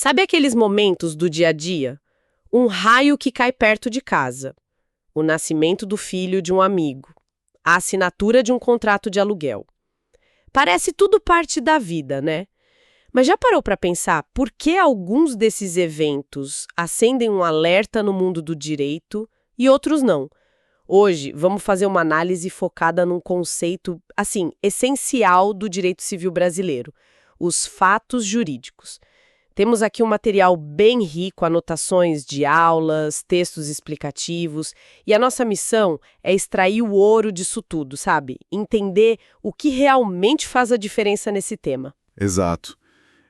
Sabe aqueles momentos do dia a dia? Um raio que cai perto de casa, o nascimento do filho de um amigo, a assinatura de um contrato de aluguel. Parece tudo parte da vida, né? Mas já parou para pensar por que alguns desses eventos acendem um alerta no mundo do direito e outros não? Hoje, vamos fazer uma análise focada num conceito, assim, essencial do direito civil brasileiro: os fatos jurídicos. Temos aqui um material bem rico, anotações de aulas, textos explicativos, e a nossa missão é extrair o ouro disso tudo, sabe? Entender o que realmente faz a diferença nesse tema. Exato.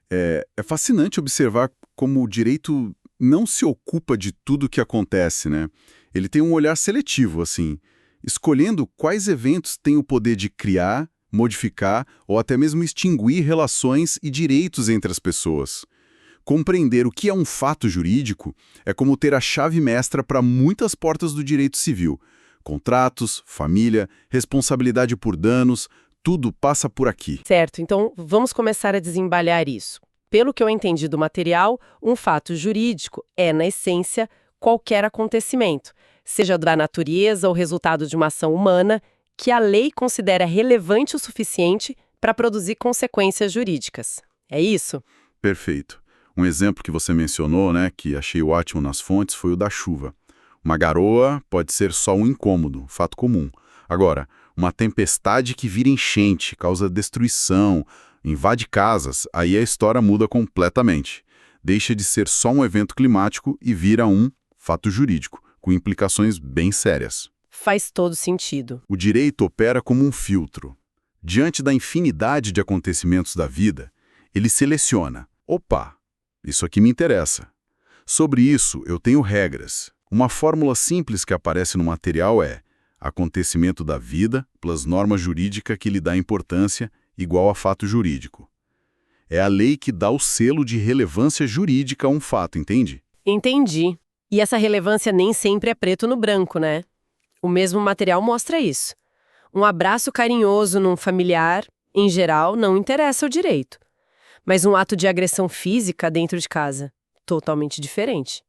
É fascinante observar como o direito não se ocupa de tudo o que acontece, né? Ele tem um olhar seletivo, assim, escolhendo quais eventos têm o poder de criar, modificar ou até mesmo extinguir relações e direitos entre as pessoas. Compreender o que é um fato jurídico é como ter a chave mestra para muitas portas do direito civil. Contratos, família, responsabilidade por danos, tudo passa por aqui. Certo, então vamos começar a desembalhar isso. Pelo que eu entendi do material, um fato jurídico é, na essência, qualquer acontecimento, seja da natureza ou resultado de uma ação humana, que a lei considera relevante o suficiente para produzir consequências jurídicas. É isso? Perfeito. Um exemplo que você mencionou, né, que achei ótimo nas fontes, foi o da chuva. Uma garoa pode ser só um incômodo, fato comum. Agora, uma tempestade que vira enchente, causa destruição, invade casas, aí a história muda completamente. Deixa de ser só um evento climático e vira um fato jurídico, com implicações bem sérias. Faz todo sentido. O direito opera como um filtro. Diante da infinidade de acontecimentos da vida, ele seleciona. Opa! Isso aqui me interessa. Sobre isso, eu tenho regras. Uma fórmula simples que aparece no material é: acontecimento da vida plus norma jurídica que lhe dá importância igual a fato jurídico. É a lei que dá o selo de relevância jurídica a um fato, entende? Entendi. E essa relevância nem sempre é preto no branco, né? O mesmo material mostra isso. Um abraço carinhoso num familiar, em geral, não interessa ao direito. Mas um ato de agressão física dentro de casa, totalmente diferente.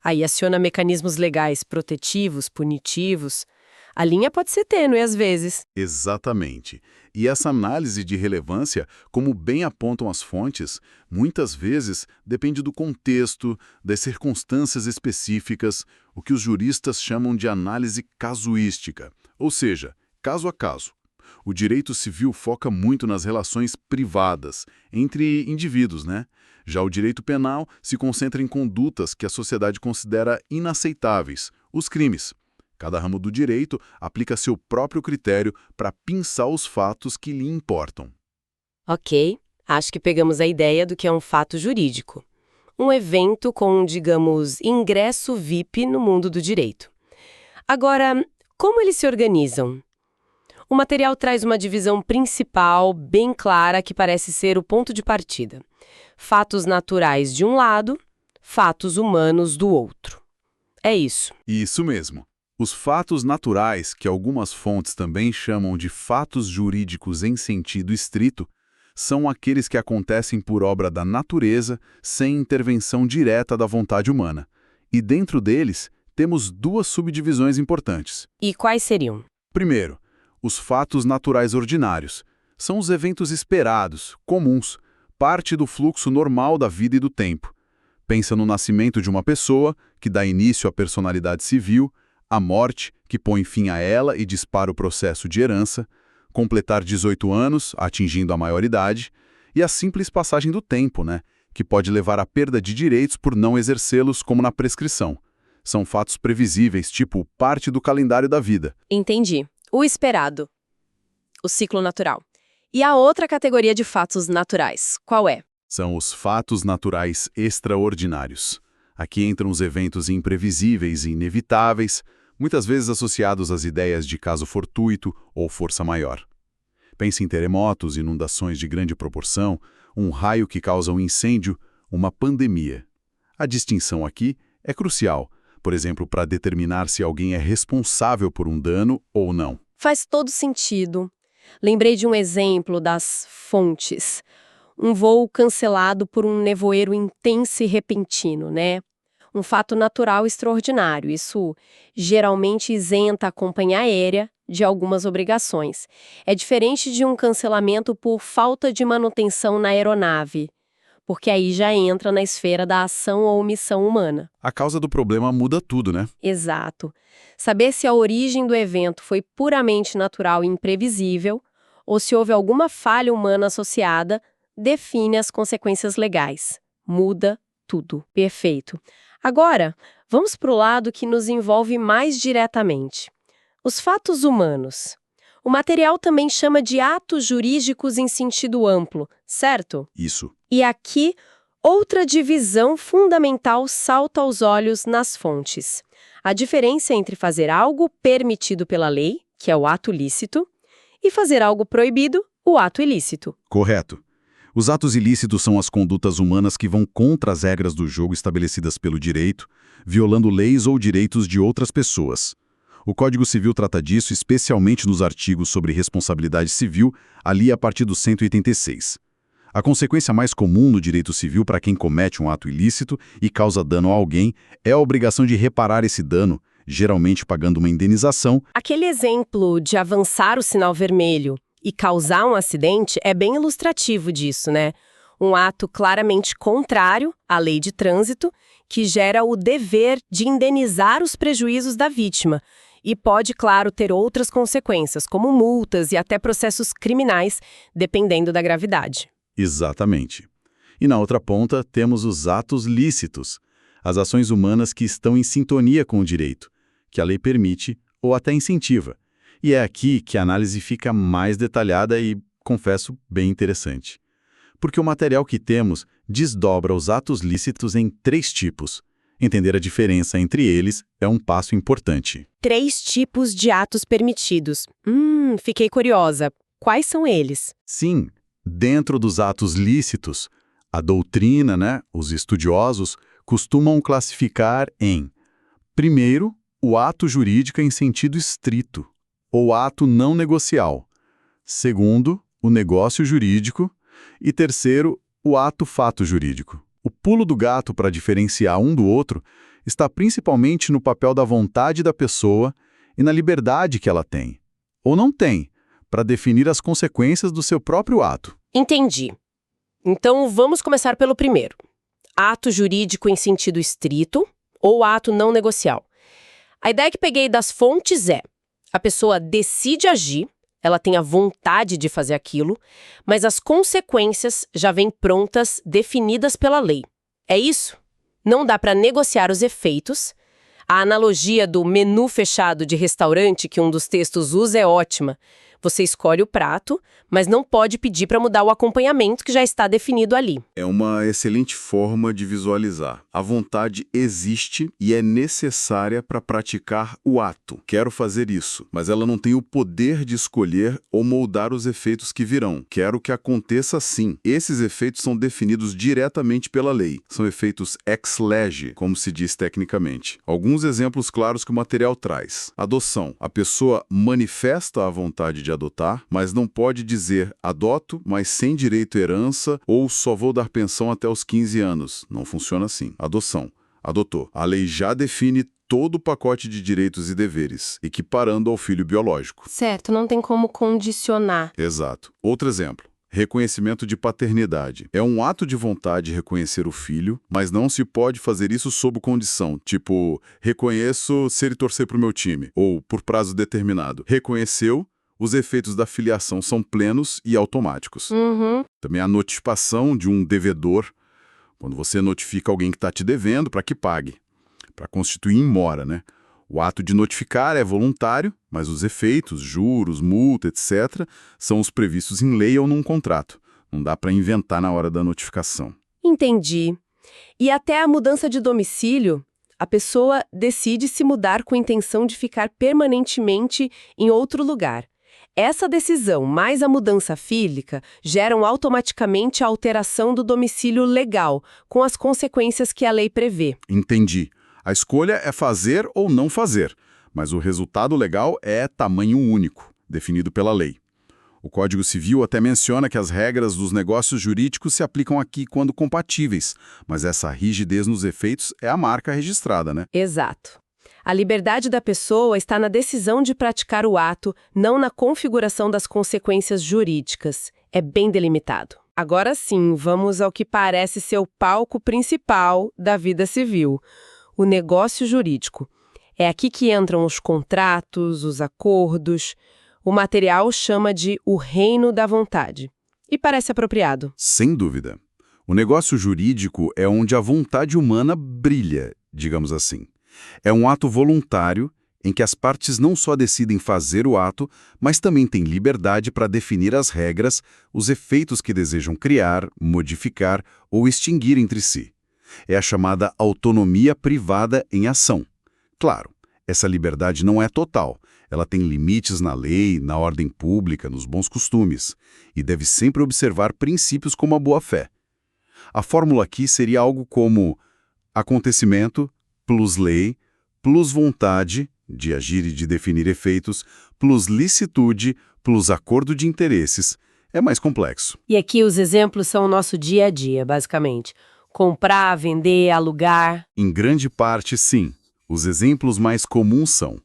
Aí aciona mecanismos legais protetivos, punitivos. A linha pode ser tênue às vezes. Exatamente. E essa análise de relevância, como bem apontam as fontes, muitas vezes depende do contexto, das circunstâncias específicas, o que os juristas chamam de análise casuística, ou seja, caso a caso. O direito civil foca muito nas relações privadas, entre indivíduos, né? Já o direito penal se concentra em condutas que a sociedade considera inaceitáveis, os crimes. Cada ramo do direito aplica seu próprio critério para pinçar os fatos que lhe importam. Ok, acho que pegamos a ideia do que é um fato jurídico. Um evento com, digamos, ingresso VIP no mundo do direito. Agora, como eles se organizam? O material traz uma divisão principal, bem clara, que parece ser o ponto de partida. Fatos naturais de um lado, fatos humanos do outro. É isso. Isso mesmo. Os fatos naturais, que algumas fontes também chamam de fatos jurídicos em sentido estrito, são aqueles que acontecem por obra da natureza, sem intervenção direta da vontade humana. E dentro deles, temos duas subdivisões importantes. E quais seriam? Primeiro, os fatos naturais ordinários. São os eventos esperados, comuns, parte do fluxo normal da vida e do tempo. Pensa no nascimento de uma pessoa, que dá início à personalidade civil, a morte, que põe fim a ela e dispara o processo de herança, completar 18 anos, atingindo a maioridade, e a simples passagem do tempo, né, que pode levar à perda de direitos por não exercê-los, como na prescrição. São fatos previsíveis, tipo parte do calendário da vida. Entendi. O esperado. O ciclo natural. E a outra categoria de fatos naturais, qual é? São os fatos naturais extraordinários. Aqui entram os eventos imprevisíveis e inevitáveis, muitas vezes associados às ideias de caso fortuito ou força maior. Pense em terremotos, inundações de grande proporção, um raio que causa um incêndio, uma pandemia. A distinção aqui é crucial, por exemplo, para determinar se alguém é responsável por um dano ou não. Faz todo sentido. Lembrei de um exemplo das fontes. um voo cancelado por um nevoeiro intenso e repentino, né? Um fato natural extraordinário. Isso geralmente isenta a companhia aérea de algumas obrigações. É diferente de um cancelamento por falta de manutenção na aeronave, porque aí já entra na esfera da ação ou omissão humana. A causa do problema muda tudo, né? Exato. Saber se a origem do evento foi puramente natural e imprevisível, ou se houve alguma falha humana associada, define as consequências legais. Muda tudo. Perfeito. Agora, vamos para o lado que nos envolve mais diretamente. Os fatos humanos. O material também chama de atos jurídicos em sentido amplo, certo? Isso. E aqui, outra divisão fundamental salta aos olhos nas fontes. A diferença entre fazer algo permitido pela lei, que é o ato lícito, e fazer algo proibido, o ato ilícito. Correto. Os atos ilícitos são as condutas humanas que vão contra as regras do jogo estabelecidas pelo direito, violando leis ou direitos de outras pessoas. O Código Civil trata disso especialmente nos artigos sobre responsabilidade civil, ali a partir do 186. A consequência mais comum no direito civil para quem comete um ato ilícito e causa dano a alguém é a obrigação de reparar esse dano, geralmente pagando uma indenização. Aquele exemplo de avançar o sinal vermelho e causar um acidente é bem ilustrativo disso, né? Um ato claramente contrário à lei de trânsito, que gera o dever de indenizar os prejuízos da vítima. E pode, claro, ter outras consequências, como multas e até processos criminais, dependendo da gravidade. Exatamente. E na outra ponta temos os atos lícitos, as ações humanas que estão em sintonia com o direito, que a lei permite ou até incentiva. E é aqui que a análise fica mais detalhada e, confesso, bem interessante. Porque o material que temos desdobra os atos lícitos em 3 tipos. Entender a diferença entre eles é um passo importante. 3 tipos de atos permitidos. Fiquei curiosa. Quais são eles? Sim, dentro dos atos lícitos, a doutrina, os estudiosos, costumam classificar em, primeiro, o ato jurídico em sentido estrito, ou ato não negocial. Segundo, o negócio jurídico. E terceiro, o ato fato jurídico. O pulo do gato para diferenciar um do outro está principalmente no papel da vontade da pessoa e na liberdade que ela tem, ou não tem, para definir as consequências do seu próprio ato. Entendi. Então, vamos começar pelo primeiro. Ato jurídico em sentido estrito ou ato não negocial. A ideia que peguei das fontes é: a pessoa decide agir, ela tem a vontade de fazer aquilo, mas as consequências já vêm prontas, definidas pela lei. É isso? Não dá para negociar os efeitos. A analogia do menu fechado de restaurante que um dos textos usa é ótima. Você escolhe o prato, mas não pode pedir para mudar o acompanhamento que já está definido ali. É uma excelente forma de visualizar. A vontade existe e é necessária para praticar o ato. Quero fazer isso, mas ela não tem o poder de escolher ou moldar os efeitos que virão. Quero que aconteça assim. Esses efeitos são definidos diretamente pela lei. São efeitos ex lege, como se diz tecnicamente. Alguns exemplos claros que o material traz. Adoção. A pessoa manifesta a vontade de adotar, mas não pode dizer adoto, mas sem direito à herança ou só vou dar pensão até os 15 anos. Não funciona assim. Adoção. Adotou. A lei já define todo o pacote de direitos e deveres, equiparando ao filho biológico. Certo, não tem como condicionar. Exato. Outro exemplo. Reconhecimento de paternidade. É um ato de vontade reconhecer o filho, mas não se pode fazer isso sob condição, tipo, reconheço se ele torcer para o meu time, ou por prazo determinado. Reconheceu, os efeitos da filiação são plenos e automáticos. Também a notificação de um devedor, quando você notifica alguém que está te devendo para que pague, para constituir em mora, né? O ato de notificar é voluntário, mas os efeitos, juros, multa, etc., são os previstos em lei ou num contrato. Não dá para inventar na hora da notificação. Entendi. E até a mudança de domicílio, a pessoa decide se mudar com a intenção de ficar permanentemente em outro lugar. Essa decisão, mais a mudança física, geram automaticamente a alteração do domicílio legal, com as consequências que a lei prevê. Entendi. A escolha é fazer ou não fazer, mas o resultado legal é tamanho único, definido pela lei. O Código Civil até menciona que as regras dos negócios jurídicos se aplicam aqui quando compatíveis, mas essa rigidez nos efeitos é a marca registrada, né? Exato. A liberdade da pessoa está na decisão de praticar o ato, não na configuração das consequências jurídicas. É bem delimitado. Agora sim, vamos ao que parece ser o palco principal da vida civil, o negócio jurídico. É aqui que entram os contratos, os acordos. O material chama de o reino da vontade. E parece apropriado. Sem dúvida. O negócio jurídico é onde a vontade humana brilha, digamos assim. É um ato voluntário em que as partes não só decidem fazer o ato, mas também têm liberdade para definir as regras, os efeitos que desejam criar, modificar ou extinguir entre si. É a chamada autonomia privada em ação. Claro, essa liberdade não é total. Ela tem limites na lei, na ordem pública, nos bons costumes, e deve sempre observar princípios como a boa-fé. A fórmula aqui seria algo como acontecimento plus lei, plus vontade, de agir e de definir efeitos, plus licitude, plus acordo de interesses. É mais complexo. E aqui os exemplos são o nosso dia a dia, basicamente. Comprar, vender, alugar. Em grande parte, sim. Os exemplos mais comuns são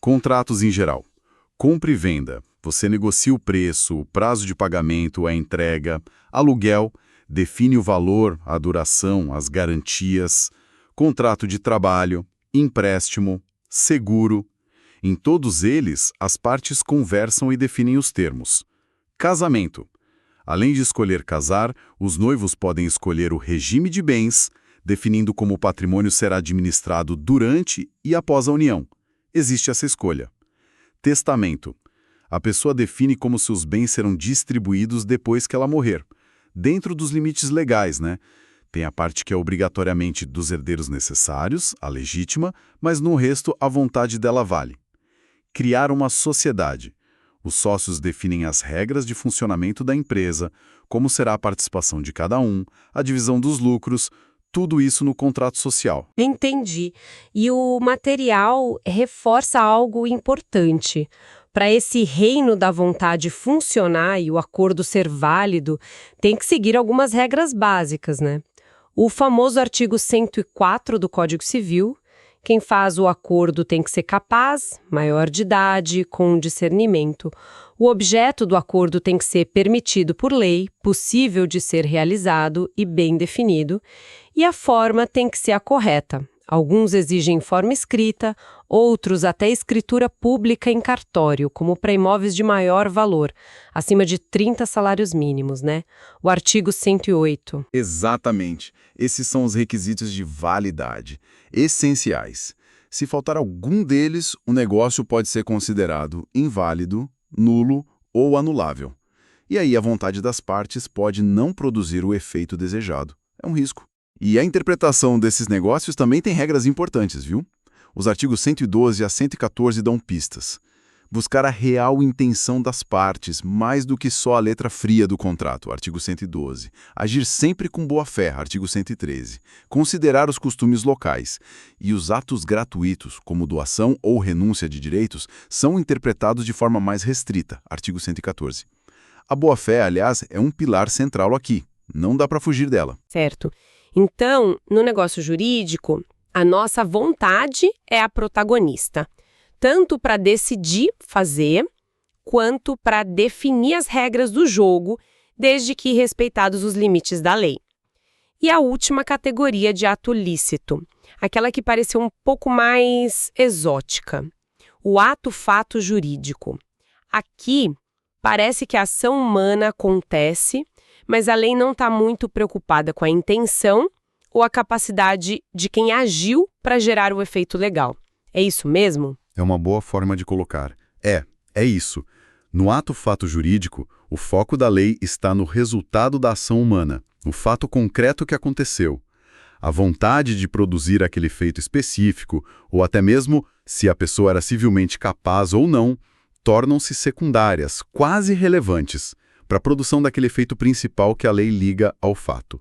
contratos em geral. Compra e venda. Você negocia o preço, o prazo de pagamento, a entrega. Aluguel. Define o valor, a duração, as garantias. Contrato de trabalho, empréstimo, seguro. Em todos eles, as partes conversam e definem os termos. Casamento. Além de escolher casar, os noivos podem escolher o regime de bens, definindo como o patrimônio será administrado durante e após a união. Existe essa escolha. Testamento. A pessoa define como seus bens serão distribuídos depois que ela morrer. Dentro dos limites legais, né? Tem a parte que é obrigatoriamente dos herdeiros necessários, a legítima, mas no resto a vontade dela vale. Criar uma sociedade. Os sócios definem as regras de funcionamento da empresa, como será a participação de cada um, a divisão dos lucros, tudo isso no contrato social. Entendi. E o material reforça algo importante. Para esse reino da vontade funcionar e o acordo ser válido, tem que seguir algumas regras básicas, né? O famoso artigo 104 do Código Civil, quem faz o acordo tem que ser capaz, maior de idade, com discernimento. O objeto do acordo tem que ser permitido por lei, possível de ser realizado e bem definido. E a forma tem que ser a correta. Alguns exigem forma escrita, outros até escritura pública em cartório, como para imóveis de maior valor, acima de 30 salários mínimos, né? O artigo 108. Exatamente. Esses são os requisitos de validade, essenciais. Se faltar algum deles, o negócio pode ser considerado inválido, nulo ou anulável. E aí a vontade das partes pode não produzir o efeito desejado. É um risco. E a interpretação desses negócios também tem regras importantes, viu? Os artigos 112 a 114 dão pistas. Buscar a real intenção das partes, mais do que só a letra fria do contrato, artigo 112. Agir sempre com boa-fé, artigo 113. Considerar os costumes locais. E os atos gratuitos, como doação ou renúncia de direitos, são interpretados de forma mais restrita, artigo 114. A boa-fé, aliás, é um pilar central aqui. Não dá para fugir dela. Certo. Então, no negócio jurídico, a nossa vontade é a protagonista, tanto para decidir fazer, quanto para definir as regras do jogo, desde que respeitados os limites da lei. E a última categoria de ato lícito, aquela que pareceu um pouco mais exótica, o ato-fato jurídico. Aqui, parece que a ação humana acontece, mas a lei não está muito preocupada com a intenção ou a capacidade de quem agiu para gerar o efeito legal. É isso mesmo? É uma boa forma de colocar. É isso. No ato-fato jurídico, o foco da lei está no resultado da ação humana, no fato concreto que aconteceu. A vontade de produzir aquele feito específico, ou até mesmo se a pessoa era civilmente capaz ou não, tornam-se secundárias, quase irrelevantes, para a produção daquele efeito principal que a lei liga ao fato.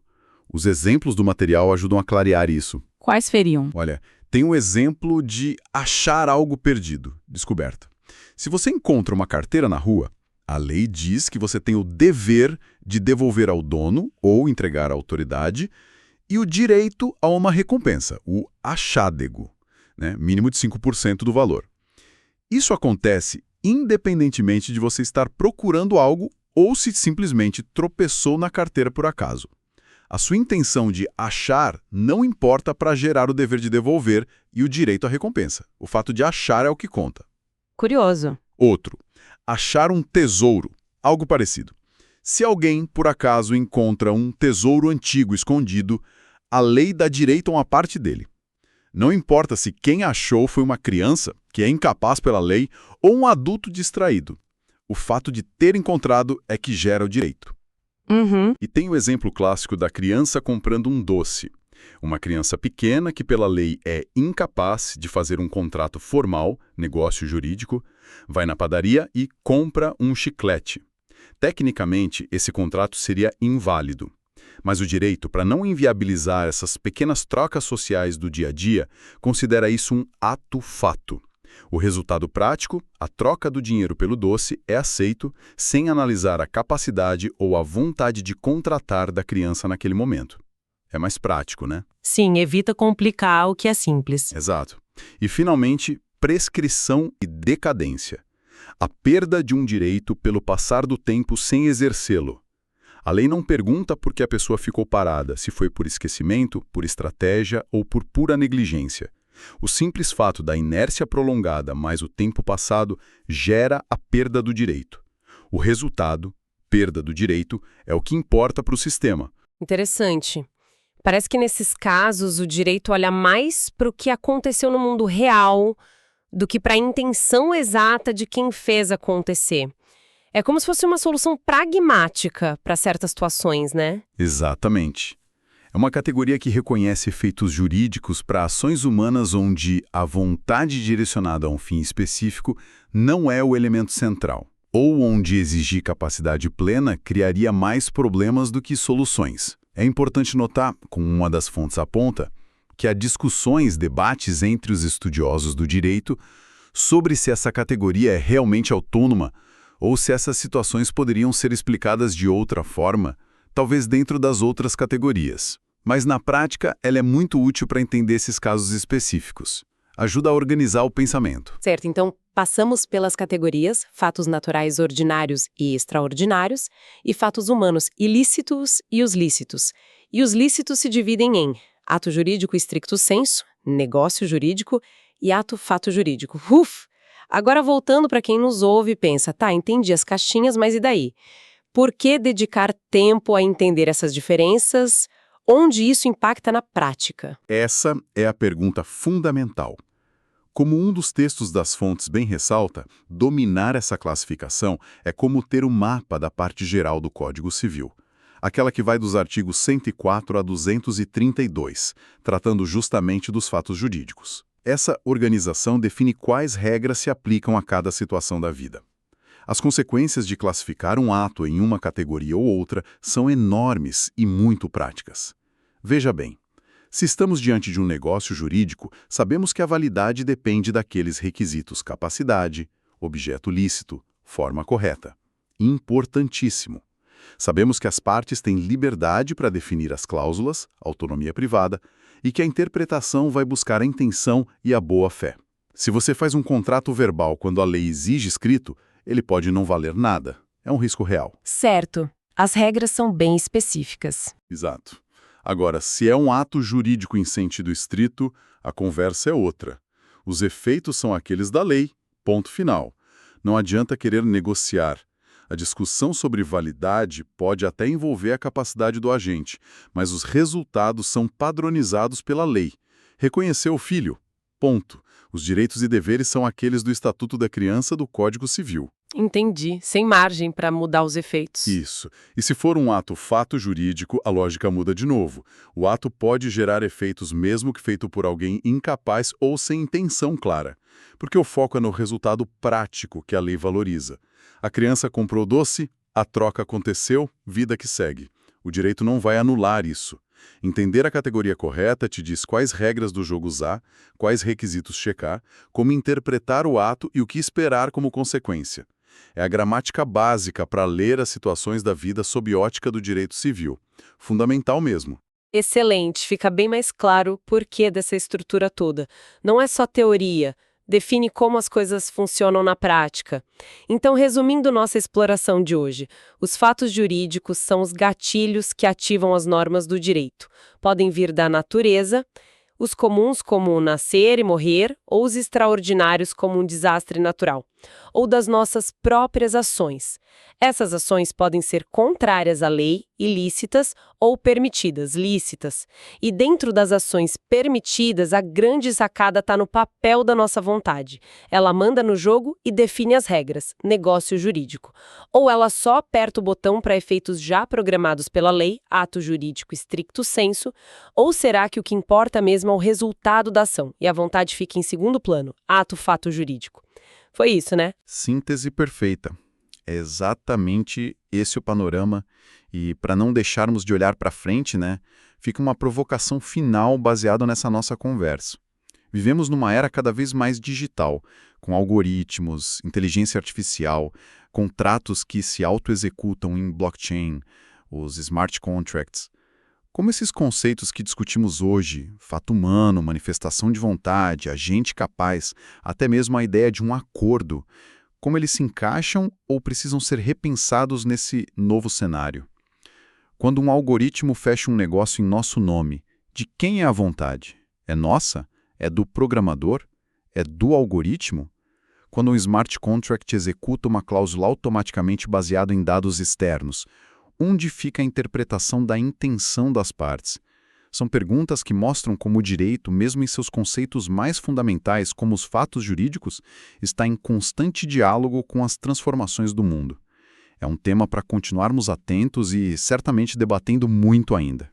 Os exemplos do material ajudam a clarear isso. Quais seriam? Olha, tem um exemplo de achar algo perdido, descoberta. Se você encontra uma carteira na rua, A lei diz que você tem o dever de devolver ao dono ou entregar à autoridade e o direito a uma recompensa, o achádego, né? Mínimo de 5% do valor. Isso acontece independentemente de você estar procurando algo ou se simplesmente tropeçou na carteira por acaso. A sua intenção de achar não importa para gerar o dever de devolver e o direito à recompensa. O fato de achar é o que conta. Curioso. Outro, achar um tesouro, algo parecido. Se alguém, por acaso, encontra um tesouro antigo escondido, a lei dá direito a uma parte dele. Não importa se quem achou foi uma criança, que é incapaz pela lei, ou um adulto distraído. O fato de ter encontrado é que gera o direito. Uhum. E tem o exemplo clássico da criança comprando um doce. Uma criança pequena que pela lei é incapaz de fazer um contrato formal, negócio jurídico, vai na padaria e compra um chiclete. Tecnicamente, esse contrato seria inválido. Mas o direito, para não inviabilizar essas pequenas trocas sociais do dia a dia, considera isso um ato-fato. O resultado prático, a troca do dinheiro pelo doce, é aceito sem analisar a capacidade ou a vontade de contratar da criança naquele momento. É mais prático, né? Sim, evita complicar o que é simples. Exato. E, finalmente, prescrição e decadência. A perda de um direito pelo passar do tempo sem exercê-lo. A lei não pergunta por que a pessoa ficou parada, se foi por esquecimento, por estratégia ou por pura negligência. O simples fato da inércia prolongada mais o tempo passado gera a perda do direito. O resultado, perda do direito, é o que importa para o sistema. Interessante. Parece que nesses casos o direito olha mais para o que aconteceu no mundo real do que para a intenção exata de quem fez acontecer. É como se fosse uma solução pragmática para certas situações, né? Exatamente. É uma categoria que reconhece efeitos jurídicos para ações humanas onde a vontade direcionada a um fim específico não é o elemento central, ou onde exigir capacidade plena criaria mais problemas do que soluções. É importante notar, como uma das fontes aponta, que há discussões, debates entre os estudiosos do direito sobre se essa categoria é realmente autônoma ou se essas situações poderiam ser explicadas de outra forma, talvez dentro das outras categorias. Mas, na prática, ela é muito útil para entender esses casos específicos. Ajuda a organizar o pensamento. Certo, então passamos pelas categorias fatos naturais ordinários e extraordinários e fatos humanos ilícitos e os lícitos. E os lícitos se dividem em ato jurídico stricto sensu, negócio jurídico e ato-fato jurídico. Agora voltando para quem nos ouve e pensa, tá, entendi as caixinhas, mas e daí? Por que dedicar tempo a entender essas diferenças? Onde isso impacta na prática? Essa é a pergunta fundamental. Como um dos textos das fontes bem ressalta, dominar essa classificação é como ter um mapa da parte geral do Código Civil. Aquela que vai dos artigos 104 a 232, tratando justamente dos fatos jurídicos. Essa organização define quais regras se aplicam a cada situação da vida. As consequências de classificar um ato em uma categoria ou outra são enormes e muito práticas. Veja bem, se estamos diante de um negócio jurídico, sabemos que a validade depende daqueles requisitos capacidade, objeto lícito, forma correta. Importantíssimo. Sabemos que as partes têm liberdade para definir as cláusulas, autonomia privada, e que a interpretação vai buscar a intenção e a boa-fé. Se você faz um contrato verbal quando a lei exige escrito, ele pode não valer nada. É um risco real. Certo. As regras são bem específicas. Exato. Agora, se é um ato jurídico em sentido estrito, a conversa é outra. Os efeitos são aqueles da lei. Ponto final. Não adianta querer negociar. A discussão sobre validade pode até envolver a capacidade do agente, mas os resultados são padronizados pela lei. Reconheceu o filho. Ponto. Os direitos e deveres são aqueles do Estatuto da Criança do Código Civil. Entendi. Sem margem para mudar os efeitos. Isso. E se for um ato-fato jurídico, a lógica muda de novo. O ato pode gerar efeitos mesmo que feito por alguém incapaz ou sem intenção clara, porque o foco é no resultado prático que a lei valoriza. A criança comprou doce, a troca aconteceu, vida que segue. O direito não vai anular isso. Entender a categoria correta te diz quais regras do jogo usar, quais requisitos checar, como interpretar o ato e o que esperar como consequência. É a gramática básica para ler as situações da vida sob ótica do direito civil. Fundamental mesmo. Excelente, fica bem mais claro o porquê dessa estrutura toda. Não é só teoria, define como as coisas funcionam na prática. Então, resumindo nossa exploração de hoje, os fatos jurídicos são os gatilhos que ativam as normas do direito. Podem vir da natureza, os comuns como nascer e morrer, ou os extraordinários como um desastre natural, ou das nossas próprias ações. Essas ações podem ser contrárias à lei, ilícitas, ou permitidas, lícitas. E dentro das ações permitidas, a grande sacada está no papel da nossa vontade. Ela manda no jogo e define as regras, negócio jurídico. Ou ela só aperta o botão para efeitos já programados pela lei, ato jurídico stricto sensu, ou será que o que importa mesmo é o resultado da ação e a vontade fica em segundo plano, ato fato jurídico? Foi isso, né? Síntese perfeita. É exatamente esse o panorama. E para não deixarmos de olhar para frente, né, fica uma provocação final baseada nessa nossa conversa. Vivemos numa era cada vez mais digital, com algoritmos, inteligência artificial, contratos que se autoexecutam em blockchain, os smart contracts. Como esses conceitos que discutimos hoje, fato humano, manifestação de vontade, agente capaz, até mesmo a ideia de um acordo, como eles se encaixam ou precisam ser repensados nesse novo cenário? Quando um algoritmo fecha um negócio em nosso nome, de quem é a vontade? É nossa? É do programador? É do algoritmo? Quando um smart contract executa uma cláusula automaticamente baseada em dados externos, onde fica a interpretação da intenção das partes? São perguntas que mostram como o direito, mesmo em seus conceitos mais fundamentais, como os fatos jurídicos, está em constante diálogo com as transformações do mundo. É um tema para continuarmos atentos e certamente debatendo muito ainda.